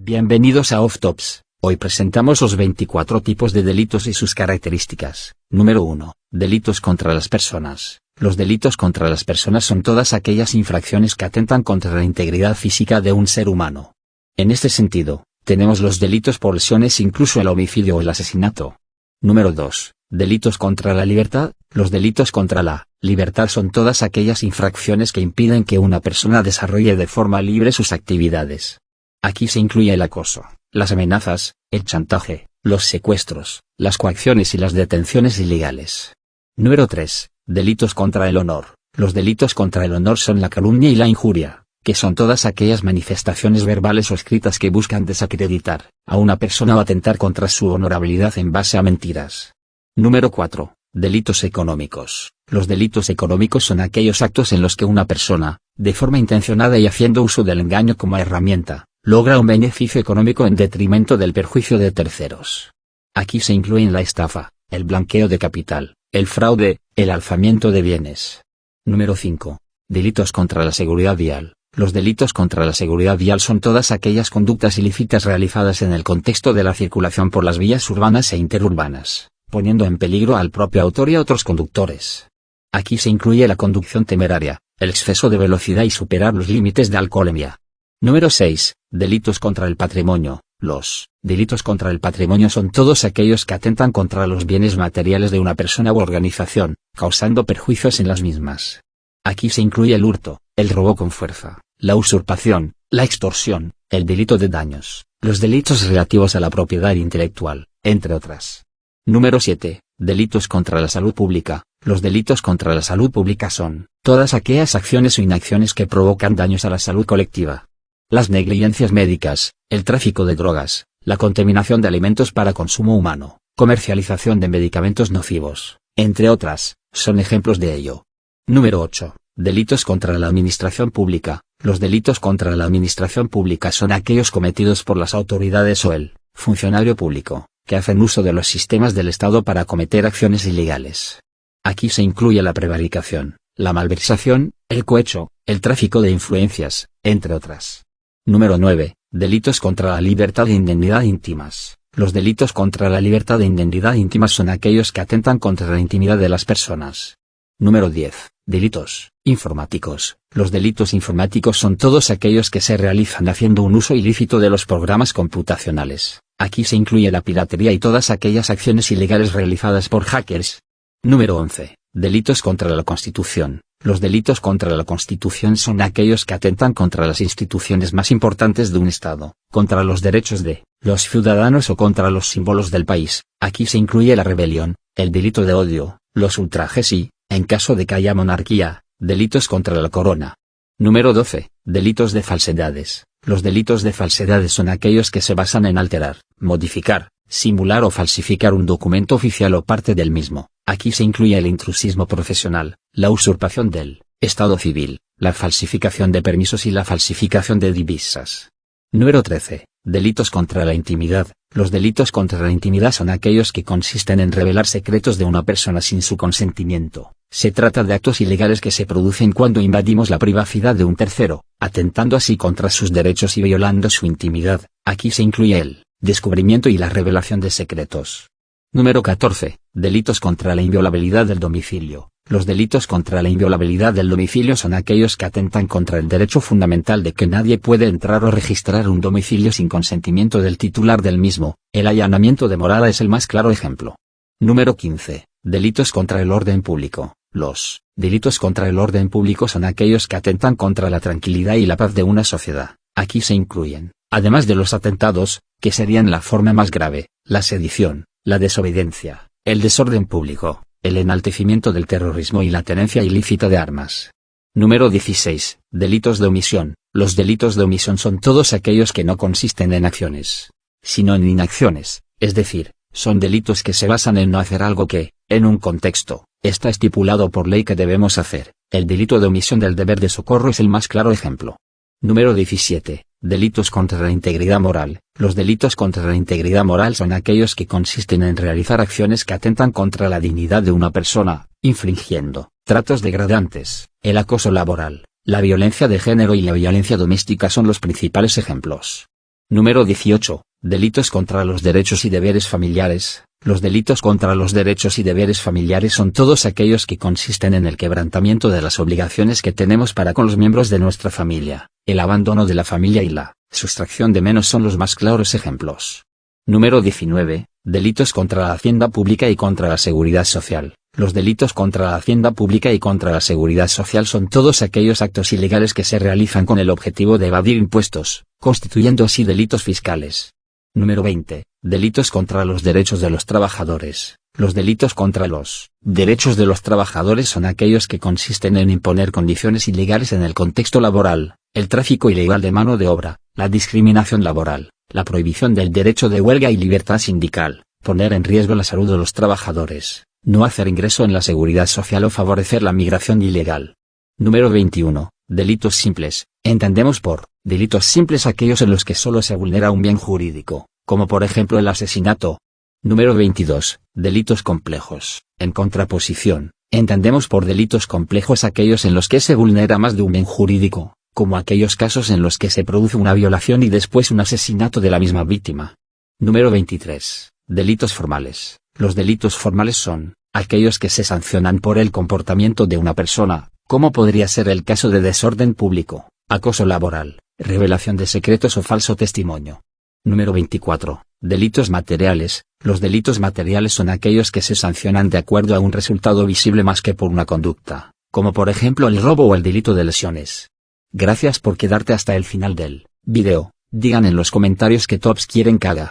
Bienvenidos a Off Tops. Hoy presentamos los 24 tipos de delitos y sus características. Número 1. Delitos contra las personas. Los delitos contra las personas son todas aquellas infracciones que atentan contra la integridad física de un ser humano. En este sentido, tenemos los delitos por lesiones, incluso el homicidio o el asesinato. Número 2. Delitos contra la libertad. Los delitos contra la libertad son todas aquellas infracciones que impiden que una persona desarrolle de forma libre sus actividades. Aquí se incluye el acoso, las amenazas, el chantaje, los secuestros, las coacciones y las detenciones ilegales. Número 3. Delitos contra el honor. Los delitos contra el honor son la calumnia y la injuria, que son todas aquellas manifestaciones verbales o escritas que buscan desacreditar a una persona o atentar contra su honorabilidad en base a mentiras. Número 4. Delitos económicos. Los delitos económicos son aquellos actos en los que una persona, de forma intencionada y haciendo uso del engaño como herramienta, logra un beneficio económico en detrimento del perjuicio de terceros. Aquí se incluyen la estafa, el blanqueo de capital, el fraude, el alzamiento de bienes. Número 5. Delitos contra la seguridad vial. Los delitos contra la seguridad vial son todas aquellas conductas ilícitas realizadas en el contexto de la circulación por las vías urbanas e interurbanas, poniendo en peligro al propio autor y a otros conductores. Aquí se incluye la conducción temeraria, el exceso de velocidad y superar los límites de alcoholemia. Número 6. Delitos contra el patrimonio. Los delitos contra el patrimonio son todos aquellos que atentan contra los bienes materiales de una persona u organización, causando perjuicios en las mismas. Aquí se incluye el hurto, el robo con fuerza, la usurpación, la extorsión, el delito de daños, los delitos relativos a la propiedad intelectual, entre otras. Número 7. Delitos contra la salud pública. Los delitos contra la salud pública son todas aquellas acciones o inacciones que provocan daños a la salud colectiva. Las negligencias médicas, el tráfico de drogas, la contaminación de alimentos para consumo humano, comercialización de medicamentos nocivos, entre otras, son ejemplos de ello. Número 8. Delitos contra la administración pública. Los delitos contra la administración pública son aquellos cometidos por las autoridades o el funcionario público, que hacen uso de los sistemas del Estado para cometer acciones ilegales. Aquí se incluye la prevaricación, la malversación, el cohecho, el tráfico de influencias, entre otras. Número 9. Delitos contra la libertad e indemnidad íntimas. Los delitos contra la libertad e indemnidad íntimas son aquellos que atentan contra la intimidad de las personas. Número 10. Delitos informáticos. Los delitos informáticos son todos aquellos que se realizan haciendo un uso ilícito de los programas computacionales. Aquí se incluye la piratería y todas aquellas acciones ilegales realizadas por hackers. Número 11. Delitos contra la Constitución. Los delitos contra la Constitución son aquellos que atentan contra las instituciones más importantes de un Estado, contra los derechos de los ciudadanos o contra los símbolos del país. Aquí se incluye la rebelión, el delito de odio, los ultrajes y, en caso de que haya monarquía, delitos contra la corona. Número 12. Delitos de falsedades. Los delitos de falsedades son aquellos que se basan en alterar, modificar, simular o falsificar un documento oficial o parte del mismo. Aquí se incluye el intrusismo profesional, la usurpación del estado civil, la falsificación de permisos y la falsificación de divisas. Número 13. Delitos contra la intimidad. Los delitos contra la intimidad son aquellos que consisten en revelar secretos de una persona sin su consentimiento. Se trata de actos ilegales que se producen cuando invadimos la privacidad de un tercero, atentando así contra sus derechos y violando su intimidad. Aquí se incluye el descubrimiento y la revelación de secretos. Número 14. Delitos contra la inviolabilidad del domicilio. Los delitos contra la inviolabilidad del domicilio son aquellos que atentan contra el derecho fundamental de que nadie puede entrar o registrar un domicilio sin consentimiento del titular del mismo. El allanamiento de morada es el más claro ejemplo. Número 15. Delitos contra el orden público. Los delitos contra el orden público son aquellos que atentan contra la tranquilidad y la paz de una sociedad. Aquí se incluyen, además de los atentados, que serían la forma más grave, la sedición, la desobediencia, el desorden público, el enaltecimiento del terrorismo y la tenencia ilícita de armas. Número 16. Delitos de omisión. Los delitos de omisión son todos aquellos que no consisten en acciones, sino en inacciones, es decir, son delitos que se basan en no hacer algo que, en un contexto, está estipulado por ley que debemos hacer. El delito de omisión del deber de socorro es el más claro ejemplo. Número 17. Delitos contra la integridad moral. Los delitos contra la integridad moral son aquellos que consisten en realizar acciones que atentan contra la dignidad de una persona, infringiendo tratos degradantes. El acoso laboral, la violencia de género y la violencia doméstica son los principales ejemplos. Número 18. Delitos contra los derechos y deberes familiares. Los delitos contra los derechos y deberes familiares son todos aquellos que consisten en el quebrantamiento de las obligaciones que tenemos para con los miembros de nuestra familia, el abandono de la familia y la sustracción de menos son los más claros ejemplos. Número 19. Delitos contra la hacienda pública y contra la seguridad social. Los delitos contra la hacienda pública y contra la seguridad social son todos aquellos actos ilegales que se realizan con el objetivo de evadir impuestos, constituyendo así delitos fiscales. Número 20. Delitos contra los derechos de los trabajadores. Los delitos contra los derechos de los trabajadores son aquellos que consisten en imponer condiciones ilegales en el contexto laboral, el tráfico ilegal de mano de obra, la discriminación laboral, la prohibición del derecho de huelga y libertad sindical, poner en riesgo la salud de los trabajadores, no hacer ingreso en la seguridad social o favorecer la migración ilegal. Número 21. Delitos simples. Entendemos por delitos simples aquellos en los que solo se vulnera un bien jurídico, como por ejemplo el asesinato. Número 22. Delitos complejos. En contraposición, entendemos por delitos complejos aquellos en los que se vulnera más de un bien jurídico, como aquellos casos en los que se produce una violación y después un asesinato de la misma víctima. Número 23. Delitos formales. Los delitos formales son aquellos que se sancionan por el comportamiento de una persona, como podría ser el caso de desorden público, acoso laboral, revelación de secretos o falso testimonio. Número 24. Delitos materiales. Los delitos materiales son aquellos que se sancionan de acuerdo a un resultado visible más que por una conducta, como por ejemplo el robo o el delito de lesiones. Gracias por quedarte hasta el final del video. Digan en los comentarios qué tops quieren que haga.